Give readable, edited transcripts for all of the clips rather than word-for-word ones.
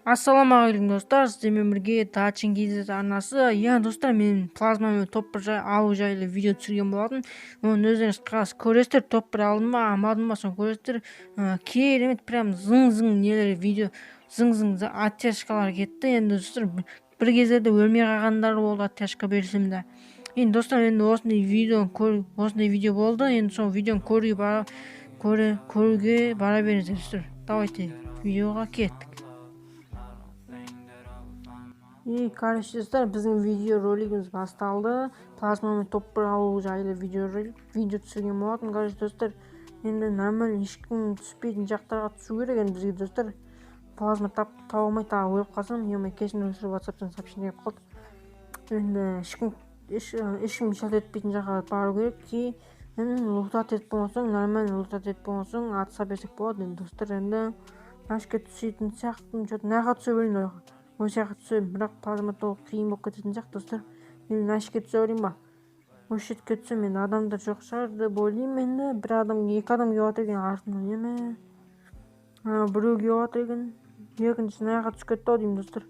Ассалаумағалейкум достар, сіздермен бірге Тачин KZ арнасы. Достар, мен плазмамен топпыр алу жайлы видео түсірген болатын. Оны өздеріңіз көресіздер, топпыр алдым ба, алмадым ба, соны көресіздер. Керемет, прям зың-зың нелер видео, зың-зың оттяжкалар кетті. Енді достар, бір кездерде өлмей қалғандар болды оттяжка берсем де. Енді достар, енді осындай видео болды. Енді сол видеоны көруге бара беріңіздер достар. Давайте видеоға кеттік. Короче, достар, біздің видео ролигіміз басталды. Плазмамен топпыр алу жайлы видео түсірген болатын. Короче, достар, енді нормально ешкім түспейтін жақтарға түсу керек. Енді бізге достар плазма таба алмай тағы өліп қалсам, кешірім өшіріп WhatsApp-тан сообщение келіп қалды. Енді ешкім шалт етпейтін жаққа бару керек ки лутат етіп болмасаң, нормально лутат етіп болмасаң атыса берсек болады. Енді достар, енді ашқа түсетін сияқты, наға түсе білмеймін. Осы жаққа түсем, бірақ плазма толық қиын болып кететін сияқты достар. Енді ашқа түсе білеймін ба? Осы жерге түсем, енді адамдар жоқ шығар деп ойлаймын. Енді екі адам келіп жатыр екен артынан. Біреу келіп жатыр екен, екіншісі наға түсіп кетті ау деймін достар.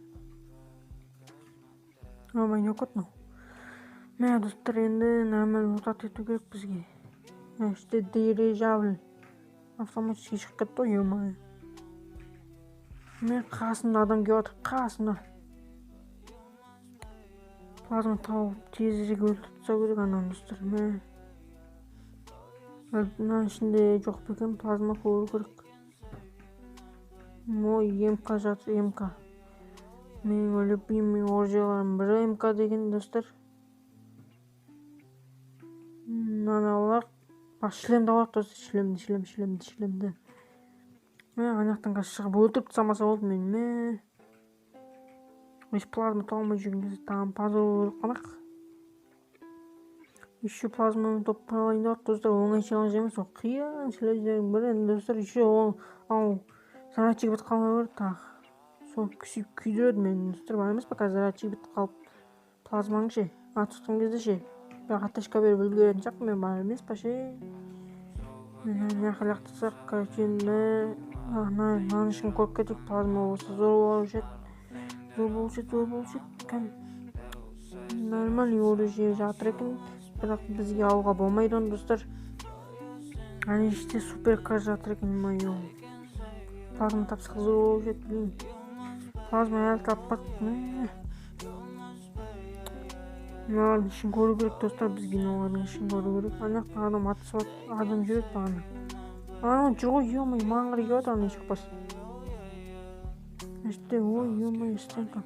Ой, не оқыт мынау. Мә достар, енді нормально лутат ету керек бізге. Іште дирижабль автоматически шығып кетті ғой, ой. Мен қасымда адам келіп жатыр, қасымда. Плазма тауып тезірек өлтіріп тастау керек ананы достар. Мынаның ішінде жоқ па екен, плазма көру керек. Ой, МК жатыр, МК. Менің любимый оружияларым бірі МК деген достар. Аналар шлемді алайық достар, шлемді. Анақтан шығып өлтіріп тастамаса болды мені. Еш плазма таумай жүрген кезде тағын позор өліп қалмақ. Еще плазмамен топпыр алайын деп достар, оңай челлендж емес, ол қиын челлендждердің бірі. Достар, еще ол зарядчик бітіп қалмай көрді тағы. Сол күйдіреді мені достар, бар емес па, қазір зарядчик бітіп қалып плазмаң ше, тұтқан кезде ше. Бірақ оттяжка беріп үлгеретін сияқты, мен бар емес па ше. Нақылақтысақ, короче, мынаның ішін көріп кетейік, плазма болса зор болушы еді. Нормальный оружие жатыр екен, бірақ бізге алуға болмайды оны достар. Ане іште суперкар жатыр екен, майо. Плазма тапсақ зор болушы еді, білейін. Плазма әлі таппақ. Мыналардың ішін көру керек достар, бізге олардың ішін көру керек. Анақта адам атысып адам жүреді бағана. Ана жүр ғой, ё-май, маған қарай келіп жатыр, ана шықпас. Іште, ой, ё-май, стенка.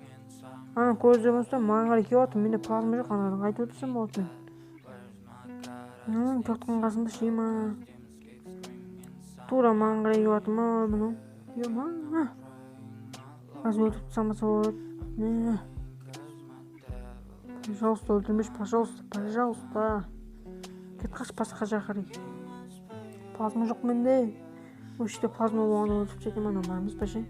Ана көзде болса, маған қарай келіп жатыр, менде плазма жоқ, анадан қайтып өтсем болады мен. Тоқтың қасында ше ма. Тура маған қарай келіп жатыр ма, мынау. Ё-ма. Қазір өлтіріп тастамаса болады. Пожалуйста, өлтірмеш, пожалуйста. Кет қаш басқа жаққа қарай. Плазма жоқ менде. Осы жерде плазма болғанда өлтіріп жетем, ана бар емес па ше.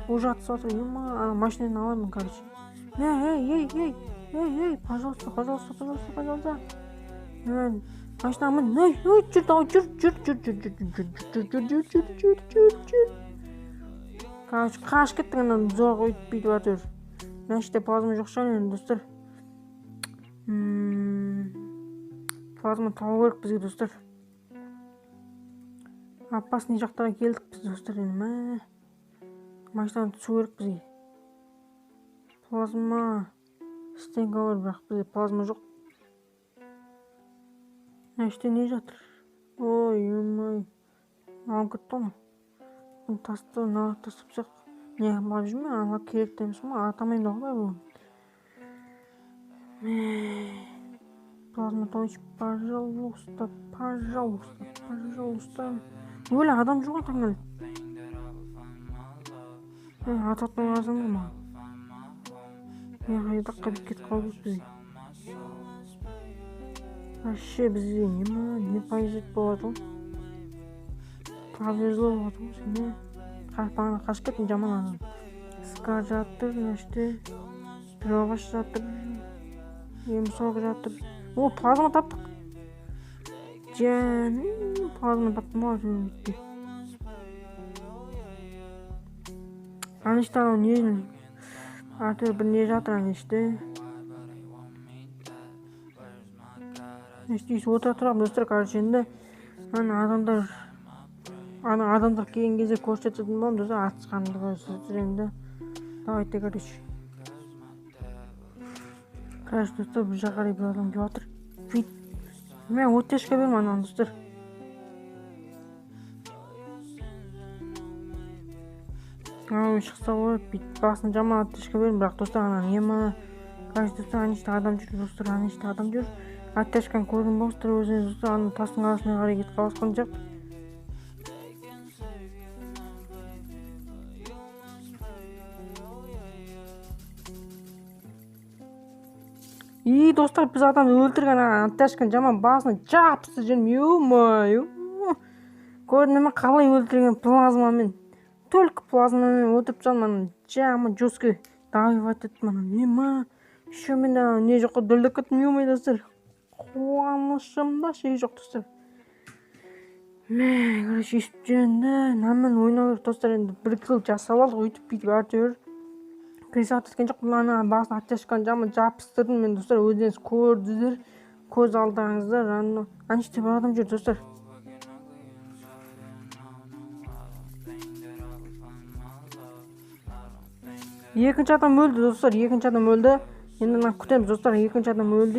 Уже атысып жатыр, ё-ма, машинаны аламын, короче. Эй, пожалуйста. Машина мін, жүр. Короче, қаш кеттің, ананы зорға өйтпейді батыр. Мәште плазма жоқ шығар енді достар. Плазма табу керек бізге достар. Опасный жақтарға келдік біз достар енді. Машинаны түсу керек бізге. Плазма стенка бар, бірақ бізде плазма жоқ. Іште не жатыр? Ой, ё-май. Алып кетті оны. Тасты тастапсақ. Не барып жүрме, ала керек деміз ма? Атамайын да ғой бұл. Плазма тауыш, пожалуйста. Өлі адам жоқ атаңнан. Ататын lazım mı? Hayır dakika bir kit kaldı bizi. Aşağı bizi ne payızet boğadım. Повезло oldu şimdi. Bana kaç ketin caman lazım. Skar жатыр, işte. Pirovaş жатыр. Yemsok жатыр. O plazma taptık. Plazma taptım var. Аныштағы не артыр бір не жатыр анешті. Ештейсі отыра тұрам достар. Короче енді адамдар келген кезде көрсететін болам достар. Атысқандығы сөздер енді. Давайте короче. Короче достар бір жақарай бір адам келіп жатыр. Мен өтешке бермін анан достар. Шықса ғой бүйтіп басын жаман оттешке бермін, бірақ достар анан ема. Короче достар анеште адам жүр достар, анеште адам жүр. Оттешканы көрген болсыздар өзіңіз достар, анын тастың арасына қарай кетіп қалысқан жақ. Достар біз адамды өлтірген оттешканы жаман басына жапсыз жүрмін. Ё-моё. Көрдіңіз ме қалай өлтірген плазмамен? Только плазмамен өтіп жатырмын. Жаман жесткий давить етіп нема. Еще мен не жоққа дүлдеп кеттім. Ё-моё достар. Қуанышымда шек жоқ достар. Мен короче естіп жүргенде нормально ойнау керек достар. Енді бір килл жасап алдық, өйтіп бүйтіп әйтеуір крисат еткен жоқ. Ана басын оттешканы жаман жапсыздырдым мен достар. Өзіңіз көрдіңіздер, көз алдыңыздар. Анеште бір адам жүр достар. Екінші адам өлді достар, екінші адам өлді. Енді күтеміз достар, екінші адам өлді.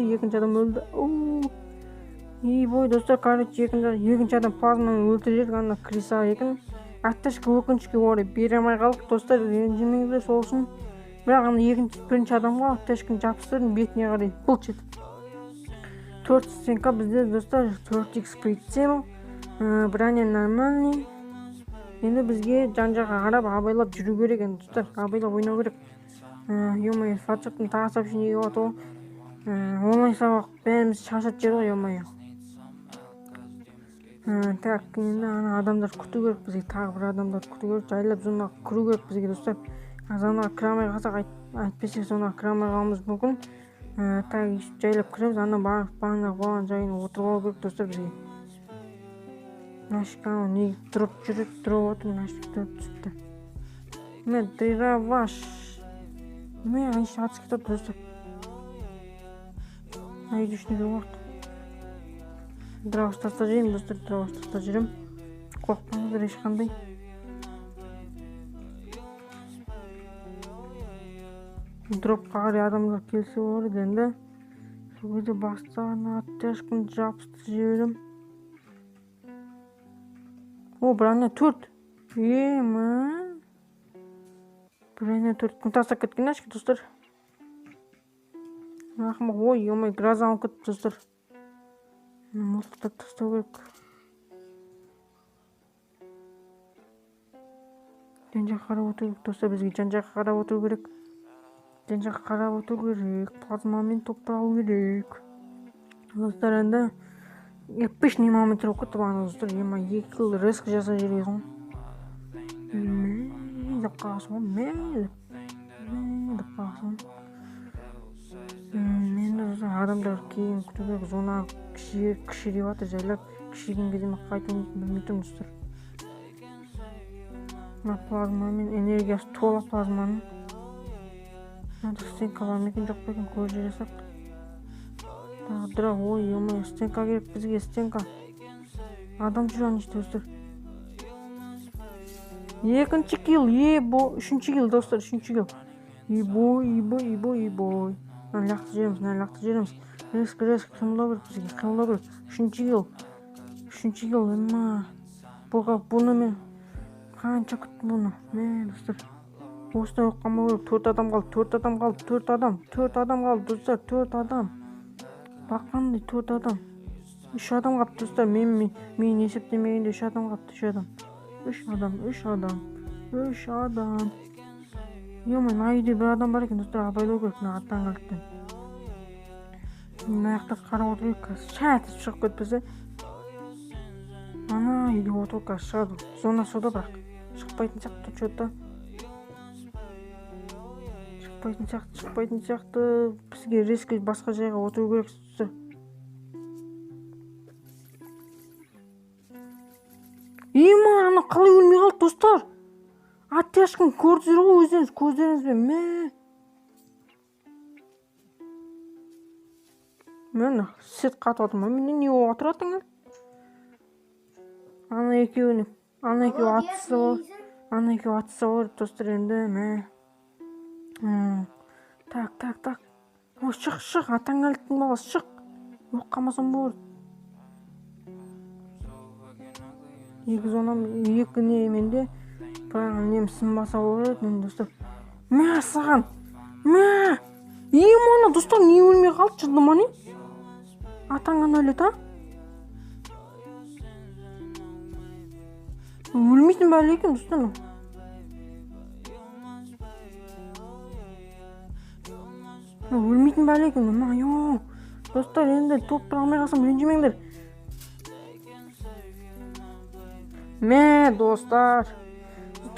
Бой достар, короче екінші адам плазмамен өлтірер. Ана криса екен. Оттешка өкінішке орай бере алмай қалдық достар. Ренжімеңіздер сол үшін. Бірақ бірінші адамға оттешканы жапсырдым, бетіне қарай былч етіп. 4 стенка бізде достар, 4x прицел, броня нормальный. Енді бізге жан-жаққа қарап абайлап жүру керек енді достар, абайлап ойнау керек. Ё-моё, фатшаттың тағы сообщение келіп жатыр ғой. Онлайн сабақ бәріміз шаршатып жүр ғой, ё-моё. Так, енді ана адамдар күту керек бізге, тағы бір адамдар күту керек. Жайлап зонаға кіру керек бізге достар. Зонаға кіре алмай қалсақ, айтпесек зонаға кіре алмай қалуымыз мүмкін. Так, жайлап кіреміз, ана бағана болған жайын отырып алу керек достар бізге. Нафиг не дроп жүріп отыр, нафиг дроп түсіпті. Мен дыраваш. Мен анеште атыс кетіп отыр достар. Айды үшіне бір уақыт. Дыраваш таста жүрем достар, дыраваш таста жүрем. Қорқпаңыздар ешқандай. Дропқа қарай адамдар келсе болады енді. Сол кезде бастағына оттешканы жапсытып жіберем. О, броня 4. Ема. Броня 4. Кім тастап кеткен ашки достар. Ақымақ, ой, ё-моё, гроза алып кетіп достар. Мылтықтап тастау керек. Жан-жаққа қарап отыру керек достар, бізге жан-жаққа қарап отыру керек. Жан-жаққа қарап отыру керек. Плазмамен топталу керек. Достар енді эпичный момент болып кетті бағана достар. Ема 2 килл реск жаса жүресің. Деп қаласың ғой, деп қаласың. Мен достар адамдар кейін күту керек. Зона кіші деп жатыр, жайлап кішіген кезде қайтуын білмейтін достар. Плазмамен энергиясы тола плазманың. Надо стенка бар ма екен, жоқ па екен, көз жересақ. Дырақ, ой, ё-моё, стенка керек бізге, стенка. Адам жүр анеште достар. Екінші килл, үшінші килл достар, үшінші килл. Ебой. Лақты жүреміз. Реск, қимылдау керек бізге, қимылдау керек. Үшінші килл, ема. Бұны мен қанша күттім бұны, достар. Осыдан оққанма көріп, 4 адам қалды достар, 4 адам. Баққандай 4 адам. 3 адам қапты достар, мен есептемегенде 3 адам қапты, 3 адам. Ё-моё, айда бір адам бар екен достар, абайлау керек, аттан қалыптан. Мен аяқта қарап отыр керек, шәтіп шығып кетпесе. Ана үйде отыр керек, шығады. Зона сода бірақ. Шықпайтын сияқты что-то. Шықпайтын сияқты. Бізге реске басқа жайға отыру керек. Ема, ана қалай өлмей қалды достар? оттяжканы көрдіңіздер ғой өздеріңіз көздеріңізбен. Міне свет қатып отыр ма? Менде не болып отыратыңдар? Ана екеуі атса ғой достар енді. Так. Ой, шық, атаң әліттің баласы, шық. Жоқ қалмасам болады. Екі неменде бірақ нем сынбаса болады енді достар. Саған. Мана достар не өлмей қалды жырды ма не? Атаң ғана өледі, а? Өлмейтін бәле екен достар. Өлмейтін бәле екен. Достар енді топ алмай қалсам ренжімеңдер. Достар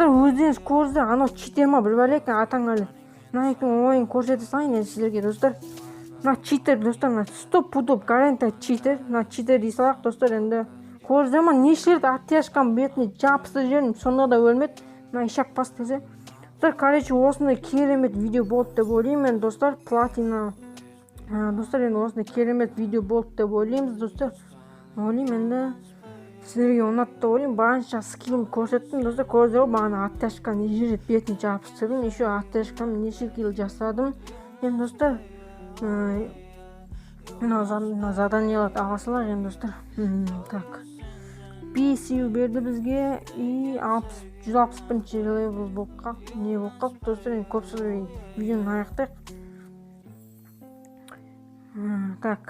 өздеріңіз көрдіңіздер, анау читер ма бір бәле екен атаң әлі. Мына екен ойын көрсете салайын енді сіздерге достар. Мына читер достар, мына стоп-пудоп гарантия читер. Мына читер дей салайық достар енді. Көрдіңіздер ма нешелерді оттяжканың бетіне жабысты жерін, сонда да өлмеді. Мына ишак бас десе. Достар, короче, осындай керемет видео болды деп ойлаймын достар. Платина. Достар, енді осындай керемет видео болды деп ойлаймыз достар. Ойлаймын енді сіздерге ұнатты деп ойлаймын. Барынша скилім көрсеттім достар. Көрдіңіздер ғой, бағана оттяжканы неше рет бетін жабыстырдым. Еще оттяжканы неше килл жасадым. Енді достар, заданияларды ала салайық енді достар. Так. PSU берді бізге и 161 левел болып қалды. Не болып қалды достар, енді көп сөйлемей видеоны аяқтайық. Так.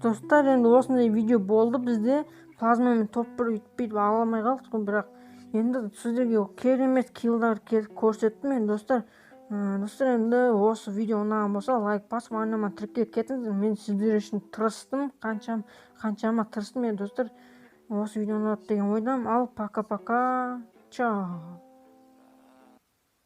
Достар, енді осындай видео болды бізде. Плазмамен топ-1 үйтпейді ала алмай қалдық, бірақ енді сіздерге керемет киллдар көрсеттім мен достар. Достар, енді осы видео ұнаған болса лайк басып, арнама тіркеліп кетіңіздер. Мен сіздер үшін тырыстым, қаншама тырыстым мен достар. Осы видео ұнады деген ойдамын. Ал пока-пока. Чао.